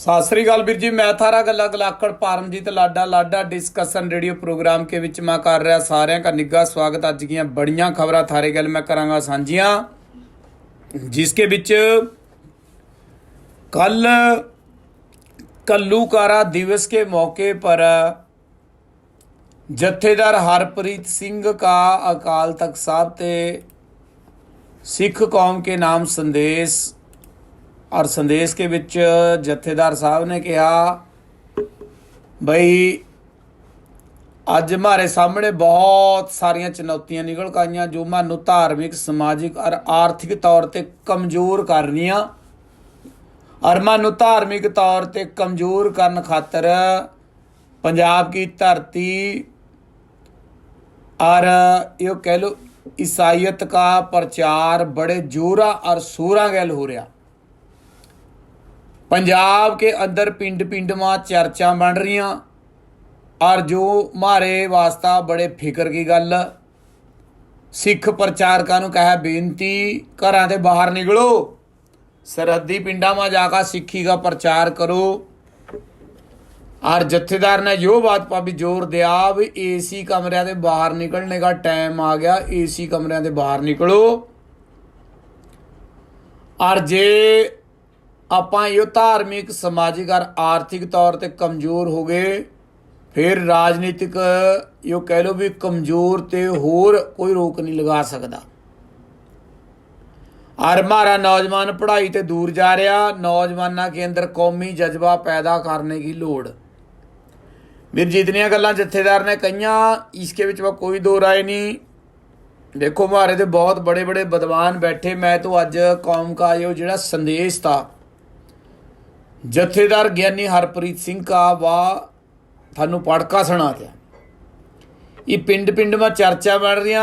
सत श्री अकाल वीर जी। मैं थारा गला गलाकड़ परमजीत लाडा लाडा डिस्कशन रेडियो प्रोग्राम के विच मैं कर रहा सारे का निੱਘਾ स्वागत। अज की बड़िया खबर थारे गल मैं करांगा साझियां, जिसके विच कल घल्लूकारा दिवस के मौके पर जत्थेदार हरप्रीत सिंह का अकाल तख्त साहब ते सिख कौम के नाम संदेश, और संदेश के विच जत्थेदार साहब ने कहा बई अज हमारे सामने बहुत सारिया चुनौतियां निकल के आईयां जो मानू धार्मिक समाजिक और आर्थिक तौर पर कमज़ोर कर रही, और मानू धार्मिक तौर पर कमज़ोर करने खातर पंजाब की धरती और यो कह लो ईसाईयत का प्रचार बड़े जोरा और शोरा गैल हो रहा। पंजाब के अंदर पिंड पिंड में चर्चा बन रही, और जो हमारे वास्ता बड़े फिक्र की गल, सिख प्रचारकों को कहा बेनती घरां ते बाहर निकलो, सरहदी पिंडा में जाकर सिखी का प्रचार करो। और जत्थेदार ने यो बात पर भी जोर दिया भी एसी कमरिया से बाहर निकलने का टाइम आ गया, एसी कमरिया से बाहर निकलो। और जे ਆਪਾਂ यो धार्मिक समाजिक और आर्थिक तौर पर कमज़ोर हो गए, फिर राजनीतिक यो कह लो भी कमज़ोर ते होर कोई रोक नहीं लगा सकता। और हमारा नौजवान पढ़ाई ते दूर जा रहा, नौजवानों के अंदर कौमी जज्बा पैदा करने की लोड़। फिर जितनियाँ गल्लां जत्थेदार ने कहियां इसके विच कोई दो राय नहीं। देखो हमारे तो बहुत बड़े बड़े विद्वान बैठे, मैं तो अज कौम का यो जिहड़ा संदेश था जत्थेदार ज्ञानी हरप्रीत सिंह का वाह थानू पढ़का सुना दिया। ये पिंड पिंड में चर्चा बढ़ रही,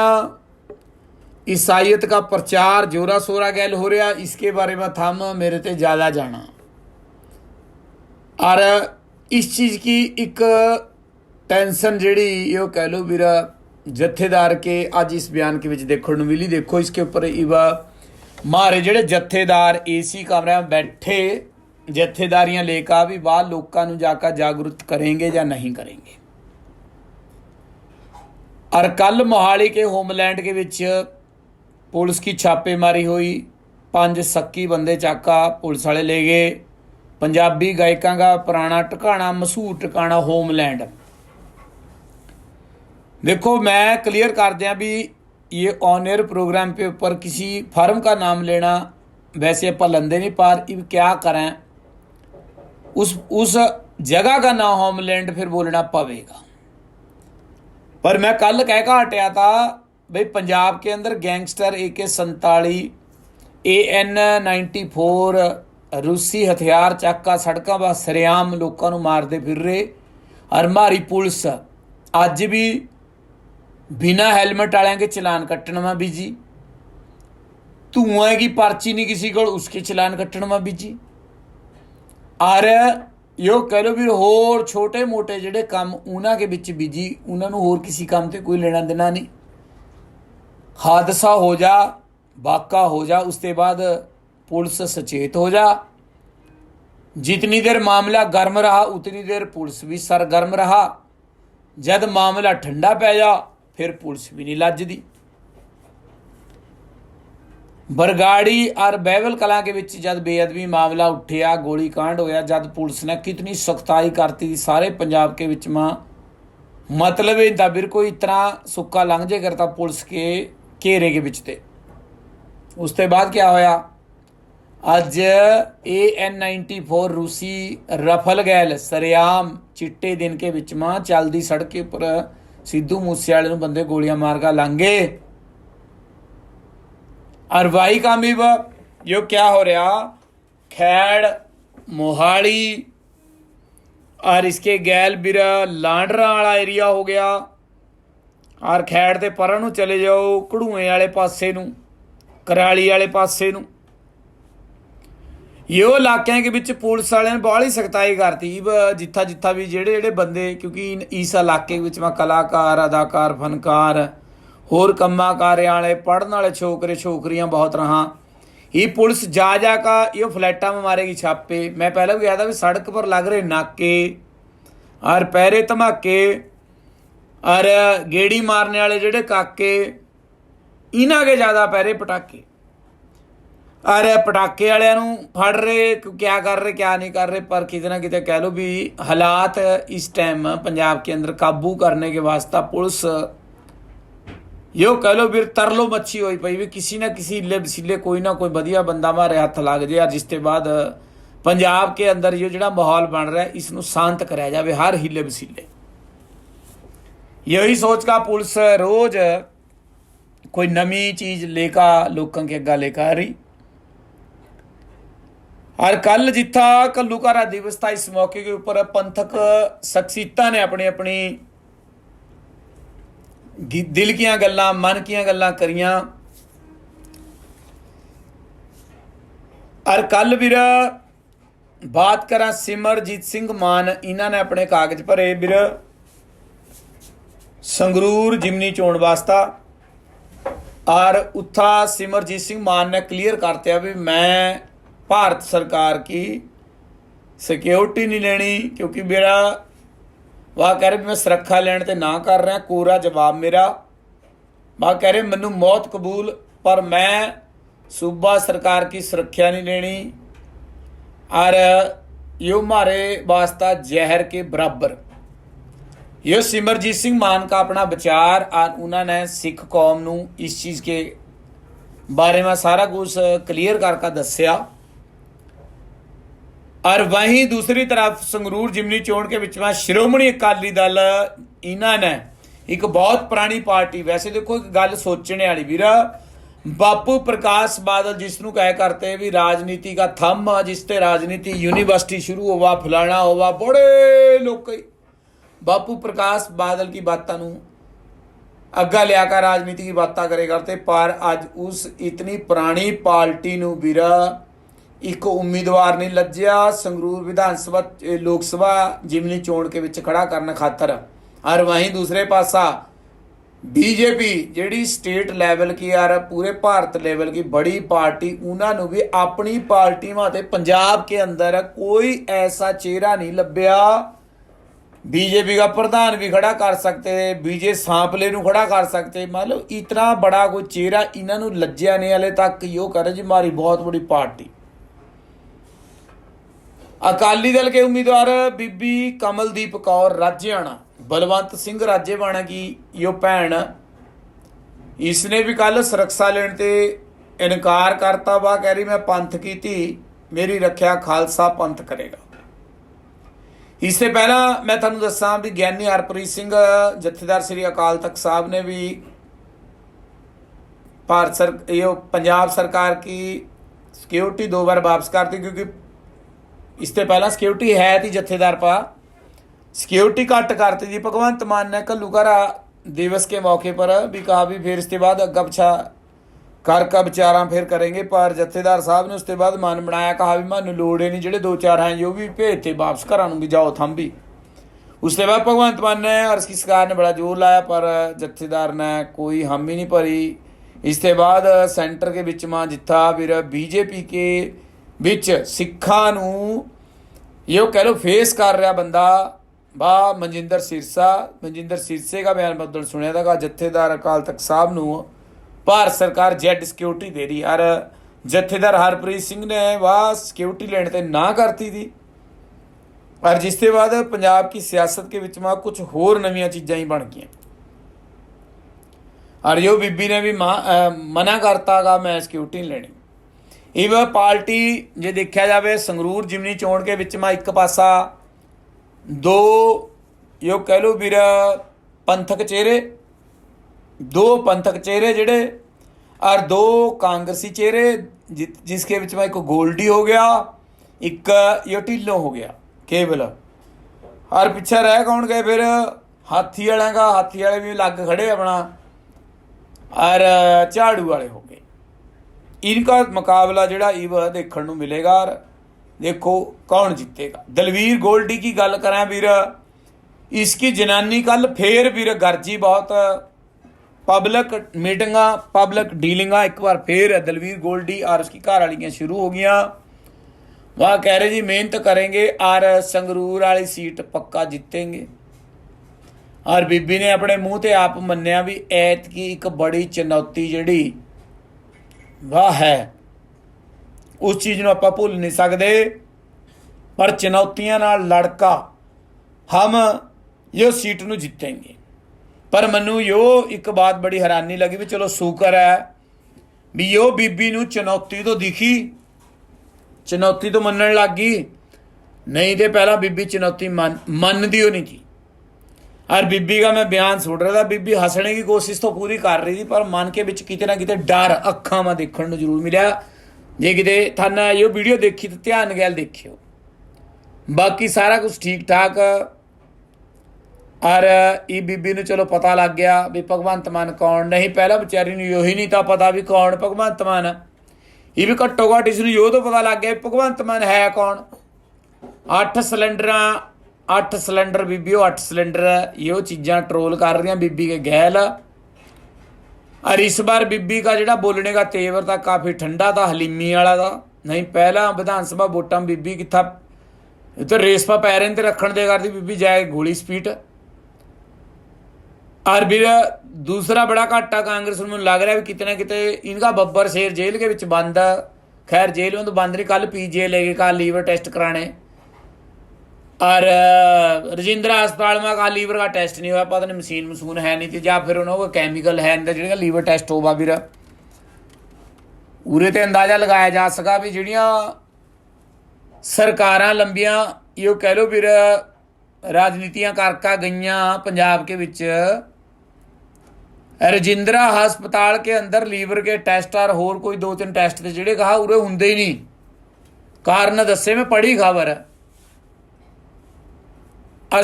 ईसाईयत का प्रचार जोरा शोरा गैल हो रहा, इसके बारे में थम मेरे ते ज़्यादा जाना। और इस चीज़ की एक टेंशन जिहड़ी यो कह लो वीर जत्थेदार के अज इस बयान के विच देखने को मिली। देखो इसके ऊपर इवा मारे जिहड़े जत्थेदार एसी कमरे में बैठे जत्थेदारियां लेकर भी बाहर लोगों को जाकर जागरूक करेंगे या नहीं करेंगे। और कल मोहाली के होमलैंड के विच पुलिस की छापेमारी हुई, 5 सक्की बंदे चाका पुलिस वाले ले गए। पंजाबी गायकों का पुराना ठिकाना, मशहूर ठिकाना होमलैंड। देखो मैं क्लियर कर दिया भी ये ऑन एयर प्रोग्राम पे ऊपर किसी फर्म का नाम लेना वैसे अपन लेंदे नहीं, पर अब क्या करें, उस जगह का नाम होमलैंड फिर बोलना पवेगा। पर मैं कल कह का हटिया था भाई पंजाब के अंदर गैंगस्टर AK-47 AN-94 रूसी हथियार चाका सड़कों पर सरेआम लोगों को मारते फिर रहे। और हमारी पुलिस अज भी बिना हेलमेट वाले के चलान कट्टण में बिजी, धुआं की पर्ची नहीं किसी को उसके चलान कट्टण में बिजी। और यो कह लो भी होर छोटे मोटे जिहड़े काम उन्हां के विच बिजी, उन्होंने होर किसी काम ते कोई लेना देना नहीं। हादसा हो जा, वाका हो जा, उसके बाद पुलिस सचेत हो जा। जितनी देर मामला गर्म रहा उतनी देर पुलिस भी सरगर्म रहा, जब मामला ठंडा पै जा फिर पुलिस भी नहीं लजदी। बरगाड़ी और बहबल कलां के विच जब बेअदबी मामला उठिया, गोली कांड होया, जब पुलिस ने कितनी सख्ताई करती सारे पंजाब के विच में, मतलब इदा फिर कोई इतना सुक्का लंघ जे करता पुलिस के घेरे के विच ते। उसके बाद क्या होया, अज AN-94 रूसी रफल गैल सरेआम चिट्टे दिन के विच में चलती सड़क के उपर सिद्धू मूसेवाले नूं बंदे गोलियां मार के लंघे। और वाई कामयाब यो क्या हो रहा, खैड़ मोहाली और इसके गैल बिरा लांडरा वाला एरिया हो गया। और खैड़ ते पਰਾਂ नूं चले जाओ घड़ूए वाले पासे नूं, कराली वाले पासे नूं, यो इलाकों के विच पुलिस वाले ने बहुत ही सख्ताई करती। जिथा जिथा भी जेड़े जेड़े बंदे, क्योंकि इस इलाके विच में कलाकार अदाकार फनकार होर कम्मा कार्यां वाले पढ़न वाले छोकरे छोकरियां बहुत रहा, ये पुलिस जा का ये फ्लैटा में मारेगी छापे। मैं पहले भी कहा था भी सड़क पर लग रहे नाके और पैरे धमाके और गेड़ी मारने वाले जेडे काके इन्हां के ज़्यादा पैरे पटाके और पटाके वालियां नूं फड़ रहे क्या कर रहे क्या नहीं कर रहे। पर किते ना किते कह लो भी हालात इस टाइम पंजाब के अंदर काबू करने के वास्ते पुलिस यो कह लो फिर तरलो मच्छी होई पई भी किसी ना किसी हिले वसीले कोई ना कोई वधिया बंदा मारे हथ लग जाए। जिसके बाद पंजाब के अंदर यो जिहड़ा माहौल बन रहा है इसनूं शांत कराया जाए हर हिले वसीले। यही सोच का पुलिस रोज कोई नवी चीज लेकर लोगों के अग्गा लेकर आ रही। और कल जिथा घल्लूघारा दिवस था इस मौके के ऊपर पंथक शख्सियतां ने अपनी अपनी दिल की गल्लां मन की गल्लां करियां। और कल ਵੀਰ बात करा सिमरजीत सिंह मान इन्हों ने अपने कागज भरे ਵੀਰ संगरूर जिमनी चोण वास्ता। और उत्था सिमरजीत सिंह मान ने क्लीयर करते भी मैं भारत सरकार की सिक्योरिटी नहीं लेनी क्योंकि मेरा वह कह रहे मैं सुरक्षा लैन ते ना कर रहा। कोरा जवाब मेरा वह कह रहे मैनू मौत कबूल पर मैं सूबा सरकार की सुरक्षा नहीं लेनी और यो हमारे वास्ता जहर के बराबर। यो सिमरजीत सिंह मान का अपना विचार और उन्होंने सिख कौम नू इस चीज़ के बारे में सारा कुछ क्लीयर करके दस्या। और वहीं दूसरी तरफ संगरूर जिमनी चोण के विच में श्रोमणी अकाली दल इन्होंने एक बहुत पुरानी पार्टी वैसे देखो एक गल सोचने वाली वीर बापू प्रकाश बादल जिसनों कह करते हैं भी राजनीति का थंब जिसते राजनीति यूनिवर्सिटी शुरू हुआ फलाना हुआ बड़े लोग बापू प्रकाश बादल की बातों नूं अग्गा लिया कर राजनीति की बातें करे करते। पर अज उस इतनी पुरानी पार्टी नूं वीर एक उम्मीदवार नहीं लज्या संगरूर विधान सभा लोक सभा जिमनी चोण के विच खड़ा करने खातर। और वहीं दूसरे पासा बीजेपी जिहड़ी स्टेट लैवल की और पूरे भारत लेवल की बड़ी पार्टी उन्होंने भी अपनी पार्टी में पंजाब के अंदर कोई ऐसा चेहरा नहीं लभ्या। बीजेपी का प्रधान भी खड़ा कर सकते बीजे सांपले नूं खड़ा कर सकते मतलब इतना बड़ा कोई चेहरा इन्हों लज्या नहीं। हाले तक यो करे जी हमारी बहुत बड़ी पार्टी। अकाली दल के उम्मीदवार बीबी कमलदीप कौर राजेवाणा बलवंत सिंह राजेवाणा की यो भैन इसने भी कल सुरक्षा लेने ते इनकार करता वा कह रही मैं पंथ की थी मेरी रक्षा खालसा पंथ करेगा। इससे पहला मैं थानू दसा भी ज्ञानी हरप्रीत सिंह जत्थेदार श्री अकाल तख्त साहब ने भी पंजाब सरकार की सिक्योरिटी 2 बार वापस करती क्योंकि इससे पहला सिक्योरिटी है थी जत्थेदार पा सिक्योरिटी घट करती थी। भगवंत मान ने घल्लूघारा दिवस के मौके पर भी कहा भी फिर इसके बाद अग्गा पिछा कर विचारा फिर करेंगे। पर जत्थेदार साहब ने उसके बाद मन बनाया कहा भी मैं लोड़ ही नहीं जेडे 2-4 हैं जो भी भेजते वापस घर भी जाओ थम भी। उसके बाद भगवंत मान ने और इसकी सरकार ने बड़ा जोर लाया पर जत्थेदार ने कोई हम ही नहीं भरी। इसके बाद सेंटर के विच में जिथा फिर बीजेपी के विच सिखां नूं यो कह लो फेस कर रहा बंदा वाह मनजिंदर सिरसे का बयान बदल सुनिया था जत्थेदार अकाल तख्त साहब नूं भारत सरकार जेड सिक्योरिटी दे रही और जत्थेदार हरप्रीत सिंह ने वाह सिक्योरिटी लेने ते ना करती थी। और जिसके बाद पंजाब की सियासत के विच में कुछ होर नवीं चीज़ां ही बन गई और यो बीबी ने भी मना करता गा मैं सिक्योरिटी नहीं लेनी। इव पार्टी जे देखा जाए संगरूर जिमनी चोण के विच में एक पासा 2 यो कह लो वीर पंथक चेहरे 2 पंथक चेहरे जिहड़े और 2 कांग्रेसी चेहरे जिसके विच में एक गोल्डी हो गया एक यो ढिल्लों हो गया केवल। और पिछे रह कौन गए फिर हाथी वाले भी लग खड़े अपना और झाड़ू वाले हो गए। इनका मुकाबला जिहड़ा इव देखने को मिलेगा और देखो कौन जीतेगा। दलवीर गोल्डी की गल करें वीर इसकी जनानी कल फिर वीर गर्जी बहुत पब्लिक मीटिंग पब्लिक डीलिंग एक बार फिर दलवीर गोल्डी और उसकी घर वालियाँ शुरू हो गई। वह कह रहे जी मेहनत करेंगे और संगरूर वाली सीट पक्का जीतेंगे। और बीबी ने अपने मूँह ते आप मन्निया भी ऐतकी एक बड़ी चुनौती जिहड़ी वह है उस चीज़ ਨੂੰ ਆਪਾਂ भुल नहीं सकते, पर चुनौतियां नाल लड़का हम यो सीट ਨੂੰ जीतेंगे। पर मैनू यो एक बात बड़ी हैरानी लगी भी चलो शुक्र है भी यो बीबी ਨੂੰ चुनौती तो दिखी, चुनौती तो मनन लग गई, नहीं तो पहला बीबी चुनौती मनदी हो नहीं थी। और बीबी का मैं बयान सुन रहा था, बीबी हंसने की कोशिश तो पूरी कर रही थी पर मन के विच किते ना किते डर अखां में देखने को जरूर मिला। जे किते थाना यो वीडियो देखी तो ध्यान गैल देखियो, बाकी सारा कुछ ठीक ठाक। और ये बीबी ने चलो पता लग गया भी भगवंत मान कौन, नहीं पहला बेचारी ने यो ही नहीं था पता भी कौन भगवंत मान। ये भी घट्टो घट्ट इसनूं यो तो पता लग गया भगवंत मान है कौन। 8 सिलेंडर बीबी 8 सिलेंडर यो चीज़ां ट्रोल कर रही बीबी के गैल। और इस बार बीबी का जिहड़ा बोलने का तेवर था काफ़ी ठंडा था, हलीमी वाला था। नहीं पहला विधान सभा वोटां बीबी किथा तो रेसपा पैरें ते रखण दे करदी बीबी जाए गोली स्पीड। और फिर दूसरा बड़ा घाटा कांग्रेस में लग रहा है भी कितने किते इनका बब्बर शेर जेल के विच बंद। खैर जेल में तो बंद नहीं, कल पीजीआई ले गए कल लीवर टेस्ट कराने। और रजिंद्रा अस्पताल में कहा लीवर का टेस्ट नहीं हुआ, पता नहीं मशीन मसून है नहीं थी या फिर उन्होंने कैमिकल है नहीं जो लीवर टेस्ट होगा। फिर उरे ते अंदाजा लगाया जा सका भी जिहड़ियां सरकारां लंबियां यो कह लो फिर राजनीतियां करका गईयां पंजाब के विच, रजिंद्रा हस्पताल के अंदर लीवर के टेस्ट और होर कोई 2-3 टेस्ट थे जिहड़े कहा उरे हुंदे ही नहीं। कारण दस्से मैं पढ़ी खबर।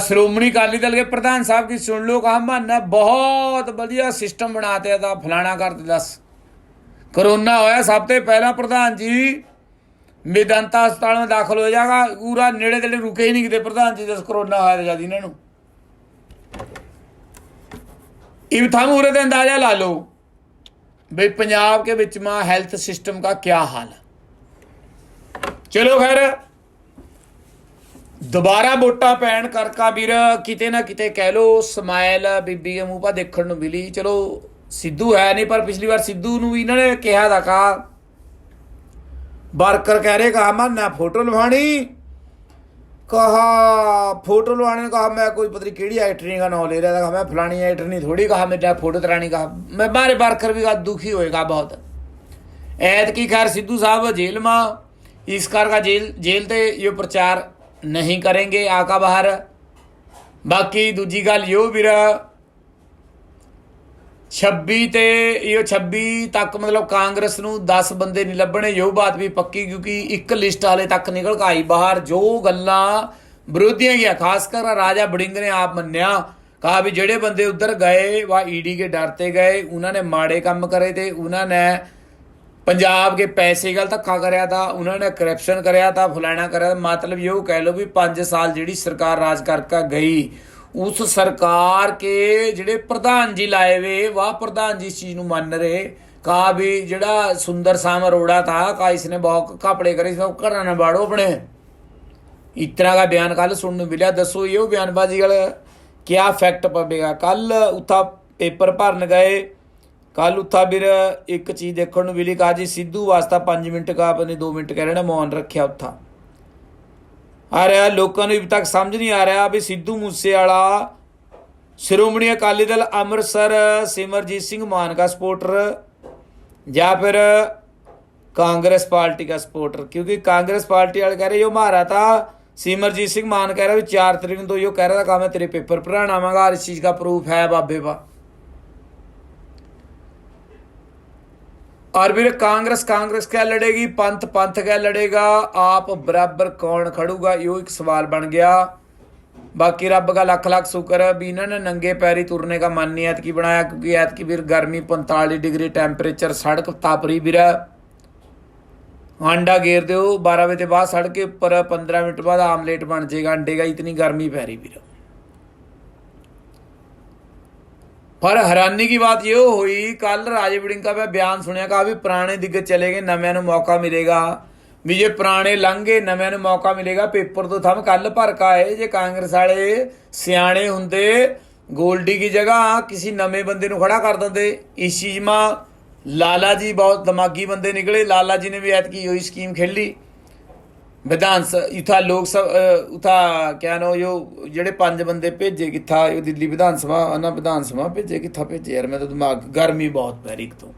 श्रोमणी अकाली दल के प्रधान साहब की सुन लो, कहा माना बहुत बढ़िया सिस्टम बनाते था फलाना करते। दस कोरोना होया सब तो पहला प्रधान जी मेदांता अस्पताल में दाखिल हो जाएगा, पूरा नेड़े तेड़े रुके ही नहीं किते प्रधान जी। दस कोरोना होया तो जद इन्हों इब थम उरे ते अंदाजा ला लो भाई पंजाब के विच में हैल्थ सिस्टम का क्या हाल है। चलो खैर दोबारा वोटा पैण करका वीर किते ना किते कह लो समाइल बीबी के मूँह पर देखने को मिली। चलो सिद्धू है नहीं पर पिछली बार सिद्धू नूं भी इन्होंने कहा था, कहा वर्कर कह रहे कहा मैं फोटो लवानी, कहा फोटो लवाने, कहा मैं कोई पता नहीं केड़ी एक्टरनी का नाम ले रहा था, कहा मैं फलानी एक्टरनी थोड़ी, कहा मेरा फोटो तरानी, कहा मैं बारे वर्कर भी कहा दुखी होएगा बहुत। ऐत की खैर सिद्धू साहब जेल में इस कर का जेल ते यो प्रचार नहीं करेंगे आका बाहर। बाकी दूजी गल यो भी 26 तक मतलब कांग्रेस नूं 10 बंदे नहीं लभणे, यो बात भी पक्की क्योंकि एक लिस्ट हाले तक निकल के आई बाहर। जो गल्लां विरोधियां गया खासकर राजा बड़िंग ने आप मन्निया, कहा भी जेड़े बंदे उधर गए वह ईडी के डर ते गए, उन्होंने माड़े काम करे थे, उन्होंने पंजाब के पैसे गल धक्का कराया था, उन्होंने करप्शन कराया था, फलाना कराया। मतलब यो कह लो भी 5 साल जिहड़ी सरकार राज करके गई उस सरकार के जिहड़े प्रधान जी लाए वे वह प्रधान जी इस चीज़ को मान रहे। कहा भी जिहड़ा सुंदर शाम अरोड़ा था कहा इसने बहुत कपड़े करे घर न बाड़ो अपने, इस तरह का बयान कल सुनने मिला। दसो यो बयानबाजी का क्या इफेक्ट पवेगा। कल उत्था पेपर भरन गए, कल उत्था फिर एक चीज़ देखने को मिली, कहा जी सिद्धू वास्ता 5 मिनट का अपने 2 मिनट कह रहे ने मौन रखा उत्था। आ रहा लोगों को अभी तक समझ नहीं आ रहा भी सिद्धू मूसेवाला श्रोमणी अकाली दल अमृतसर सिमरजीत सिंह मान का सपोर्टर या फिर कांग्रेस पार्टी का सपोर्टर। क्योंकि कांग्रेस पार्टी वाले कह रहे यो मारा था, सिमरजीत सिंह मान कह रहा भी 4 तारीख तो यो कह रहा था कहा मैं तेरे पेपर भराना आवागा, इस चीज़ का प्रूफ है बाबे पा। और फिर कांग्रेस क्या लड़ेगी, पंथ क्या लड़ेगा, आप बराबर कौन खड़ूगा, यो एक सवाल बन गया। बाकी रब का लख लख शुक्र है भी इन्होंने नंगे पैरी तुरने का मन नहीं ऐतकी बनाया, क्योंकि ऐतकी फिर गर्मी 45 डिग्री टेम्परेचर, सड़क तापरी भी अंडा गेर दो 12 बजे बाद सड़क के ऊपर 15 मिनट बाद आमलेट बन जाएगा अंडे का, इतनी गर्मी पै रही भी। पर हैरानी की बात ये हुई, कल राजे वड़िंग का मैं बयान सुनिया, कहा भी पुराने दिग्गज चले गए, नव्या ਨੂੰ मौका मिलेगा, भी जे पुराने लंघ गए नव्या ਨੂੰ मौका मिलेगा। पेपर तो थम कल भर का है, जे कांग्रेस वाले सियाने होंदे गोल्डी की जगह किसी नवे बंदे ਨੂੰ खड़ा कर देंदे। इस चीज में लाला जी बहुत दिमागी बंदे निकले। लाला जी ने भी ऐतकी यही स्कीम खेली, विधान इथा लोक सभा उथा क्या नो यो जेडे 5 बंदे भेजे किथा दिल्ली विधान सभा ना विधान सभा भेजे किथा भेजे यार, मैं तो दिमाग गर्मी बहुत पैरी तो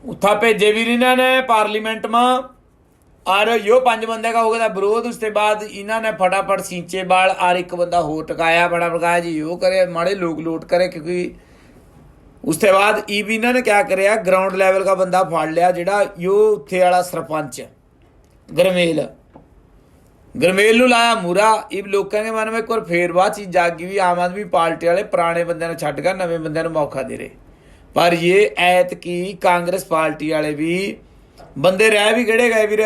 उथा भेजे भी इन्होंने पार्लीमेंट में। और यो 5 बंदे का हो गया विरोध। उसके बाद इन्होंने फटाफट सींचे बाल और एक बंदा हो टकाया, बड़ा टकाया जी यो करे, माड़े लोग लोट करे। क्योंकि उसके बाद ई भी इन्होंने क्या कराया, ग्राउंड लैवल का बंदा फाड़ लिया, जोड़ा यो उत्थे वाला सरपंच गरमेल गरमेल नूं लाया मूरा। इब लोगों के मन में एक बार फिर वह चीज़ जागी भी आम आदमी पार्टी वाले पुराने बंदे ने छड्ड कर नवे बंदे मौका दे रहे। पर ये ऐतकी कांग्रेस पार्टी वाले भी बंदे रह भी किहड़े गए वीर,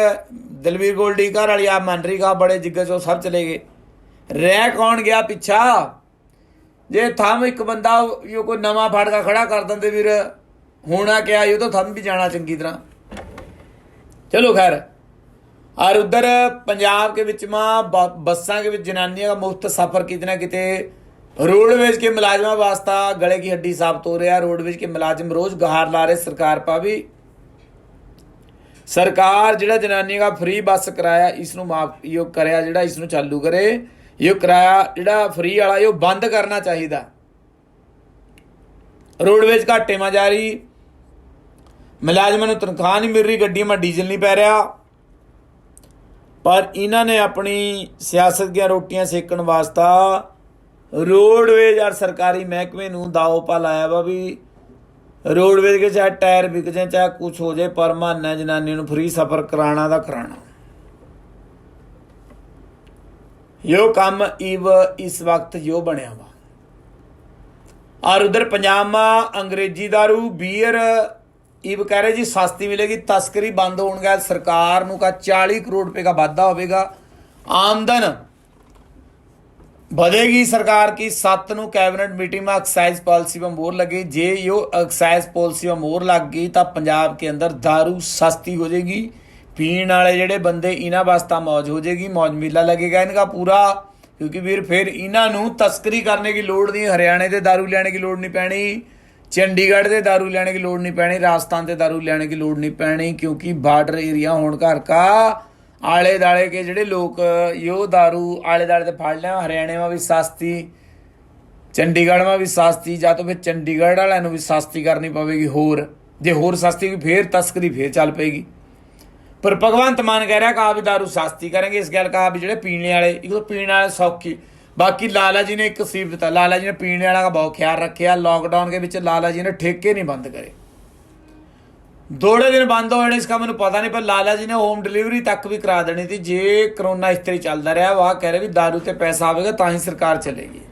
दलवीर गोल्डी घर वाली आप मन रही का बड़े जिग्गे चो सब चले गए, रह कौन गया पिछा। जे थम एक बंदा यो कोई नवा फड़ का खड़ा कर देंगे वीर, होना क्या यो तो थम भी जाना चंगी तरह। चलो खैर। और उधर पंजाब के विच में बसा के विच जनानियों का मुफ्त सफ़र कितना किते रोडवेज के मुलाजमा वास्ता गले की हड्डी साबित हो रहा। रोडवेज के मुलाजिम रोज गहार ला रहे सरकार पा भी। सरकार जिहड़ा जनानियों का फ्री बस कराया इसनूं माफ यो कराया, जिहड़ा इसनूं चालू करे, यो कराया जिहड़ा फ्री वाला यो बंद करना चाहिए। रोडवेज घाटे में जा रही, मुलाजमान नूं तनख्वाह नहीं मिल रही, गड्डियों में डीजल नहीं पै रहा। पर इन्होंने अपनी सियासत की रोटियां सेकण वास्ता रोडवेज और सरकारी महकमे नूं दाव पा लाया वा भी रोडवेज के चाहे टायर बिक जाए चाहे कुछ हो जाए, पर महाना जनानी नूं फ्री सफर कराना दा कराना। यो काम इव इस वक्त यो बनया वा। और उधर पंजाब में अंग्रेजी दारू बीयर इब कह रहे जी सस्ती मिलेगी, तस्करी बंद होने गया, सरकार नूं का 40 करोड़ रुपए का वाधा होगा, आमदन बढ़ेगी सरकार की। 7 नूं कैबिनेट मीटिंग में एक्साइज पॉलिसी में मोहर लगी। जे यो एक्साइज पॉलिसी में मोहर लग गई तो पंजाब के अंदर दारू सस्ती हो जाएगी, पीने वाले जेडे बंदे इन्हां वास्ता मौज हो जाएगी, मौज मेला लगेगा इनका पूरा। क्योंकि वीर फिर इन्हां नूं तस्करी करने की लोड़ नहीं, हरियाणे से दारू लेने की लोड़ नहीं पैनी, चंडीगढ़ से दारू लेने की लोड़ नहीं पैनी, राजस्थान से दारू लेने की लोड़ नहीं पैनी। क्योंकि बार्डर एरिया होने घर का आले दाले के जोड़े लोग यो दारू आले दाले से फाड़ लिया। हरियाणे में भी सस्ती, चंडीगढ़ में भी सस्ती, या तो फिर चंडीगढ़ वालों भी सस्ती करनी पवेगी होर, जे होर सस्ती हुई फिर तस्करी फिर चल पेगी। पर भगवंत मान कह रहा कहा भी दारू सस्ती करेंगे, इस गल कहा भी जो पीने वाले एक तो पीने वाले सौखी। बाकी लाला जी ने एक सीप दिता, लाला जी ने पीने वाला का बहुत ख्याल रखे। लॉकडाउन के बीच लाला जी ने ठेके नहीं बंद करे, थोड़े दिन बंद हो जाने इसका मैंने पता नहीं, पर लाला जी ने होम डिलीवरी तक भी करा देनी थी जे करोना इस तरह चलता रहा। वह कह रहे भी दारू से पैसा आएगा तो ही सरकार चलेगी।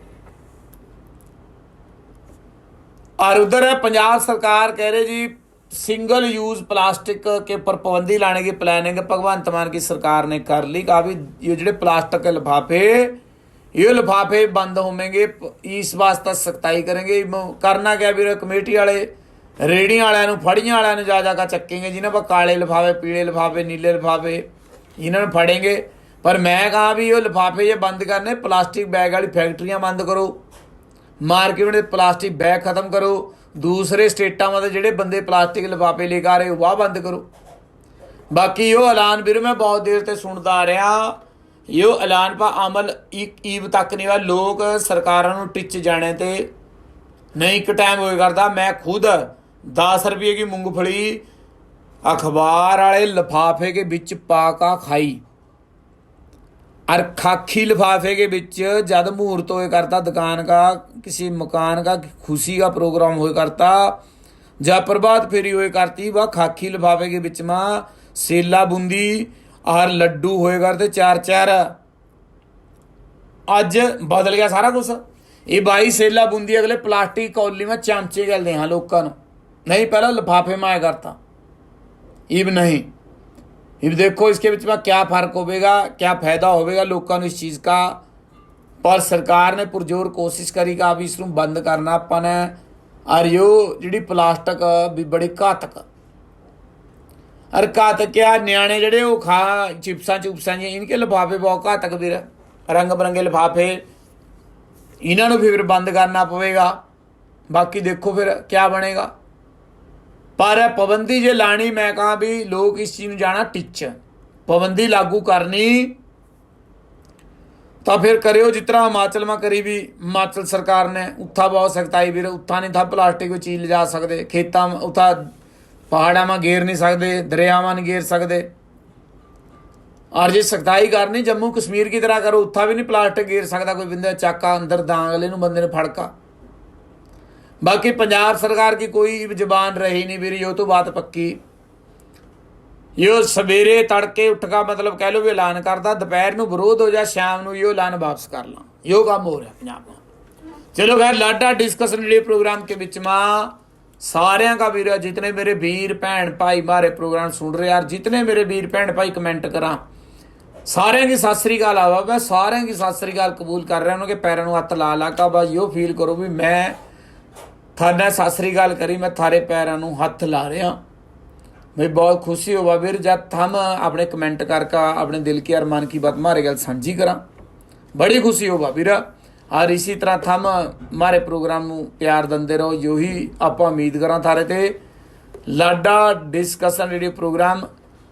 और उधर पंजाब सरकार कह रहे जी सिंगल यूज प्लास्टिक के ऊपर पाबंदी लाने की प्लानिंग भगवंत मान की सरकार ने कर ली। कहा भी ये जो प्लास्टिक के लिफाफे ये लिफाफे बंद होंगे, इस वास्ते सख्ताई करेंगे। करना क्या भी कमेटी वाले रेहड़ी वालों फड़ियां वालों जा जाकर चकेंगे, जिन्होंने पर काले लिफाफे पीले लिफाफे नीले लिफाफे इन्होंने फड़ेंगे। पर मैं कहा भी ये लिफाफे ये बंद करने, प्लास्टिक बैग वाली फैक्ट्रियां बंद करो, मार्केट में प्लास्टिक बैग खत्म करो, दूसरे स्टेटा में जोड़े बंदे प्लास्टिक लिफाफे लेकर आ रहे वह बंद करो। बाकी यो ऐलान भी मैं बहुत देर से सुनता आ रहा, यो ऐलान पर अमल ईब तक नहीं हुआ। लोग सरकारों टिच जाने ते नहीं एक टाइम हो करता। मैं खुद 10 रुपये की मूंगफली अखबार वाले लिफाफे के बिच पाका खाई, और खाकी लिफाफे के बिच जब मुहूर्त हो करता दुकान का किसी मकान का खुशी का प्रोग्राम हो करता, जब प्रभात फेरी हो करती, वह खाकी लिफाफे के बिच में सेला बूंदी और लड्डू होए करते 4-4। अज बदल गया सारा कुछ। ये भाई सेला बूंदी अगले प्लास्टिक कौली में चमचे गलते हैं लोगों को, नहीं पहला लिफाफे में आया करता, इब नहीं। इब देखो इसके बीच में क्या फर्क होगा, क्या फायदा होगा लोगों को इस चीज़ का। पर सरकार ने पुरजोर कोशिश करी कि भी इसनूं बंद करना ਆਪਾਂ ने। और यो जिहड़ी प्लास्टिक भी बड़ी घातक और घातक क्या न्याणे जिहड़े वो खा चिप्सां चुप्सां जी इनके लिफाफे बहुत घातक फिर रंग बिरंगे लिफाफे इन्हां नूं फिर बंद करना पवेगा। बाकी देखो फिर क्या बनेगा। पर पाबंदी जे लानी मैं कहा भी लोग इस चीज़ में जाना टिच पाबंदी लागू करनी तो फिर करियो जिस तरह हिमाचल में करी भी हिमाचल सरकार ने उत्था बहुत सख्ताई भी उत्था नहीं था प्लास्टिक कोई चीज़ ले जा सकते खेतों उत्था पहाड़ा में गेर नहीं सकते दरियावां नहीं गेर सकते। और जे सख्ताई करनी जम्मू कश्मीर की तरह करो उत्था भी नहीं प्लास्टिक गेर सकता कोई बंदा चाका अंदर दांगले नूं बंदे ने फड़का। बाकी पंजाब सरकार की कोई जबान रही नहीं मेरी यो तो बात पक्की यो सवेरे तड़के उठ का मतलब कह लो भी ऐलान करता दोपहर में विरोध हो जाए शाम को यो ऐलान वापस कर ला यो काम हो रहा पंजाब में। चलो खैर लाडा डिस्कशन वीडियो प्रोग्राम के बीच में सारे का वीर जितने मेरे वीर भैन भाई मारे प्रोग्राम सुन रहे यार जितने मेरे वीर भैन भाई कमेंट करा सारे की सत श्री अकाल आवा मैं सारे की सत श्री अकाल कबूल कर रहा उन्होंने पैरों हथ ला ला का बस यो फील करो भी मैं थाने सत श्री अकाल करी मैं थारे पैरों हथ ला रहा भाई बहुत खुशी होगा वीर जब हम अपने कमेंट करके अपने दिल की और मन की बात मारे गल साझी करा बड़ी खुशी होगा वीर। और इसी तरह थम हमारे प्रोग्राम को प्यार देंदे रहो यो ही आप उम्मीद करा थारे ते लाडा डिस्कशन रेडियो प्रोग्राम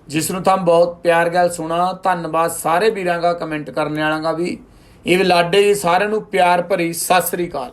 जिसनों थम बहुत प्यार गल सुना धन्यवाद सारे वीरां का कमेंट करने वालों का भी ये लाडे सारे प्यार भरी सत श्री अकाल।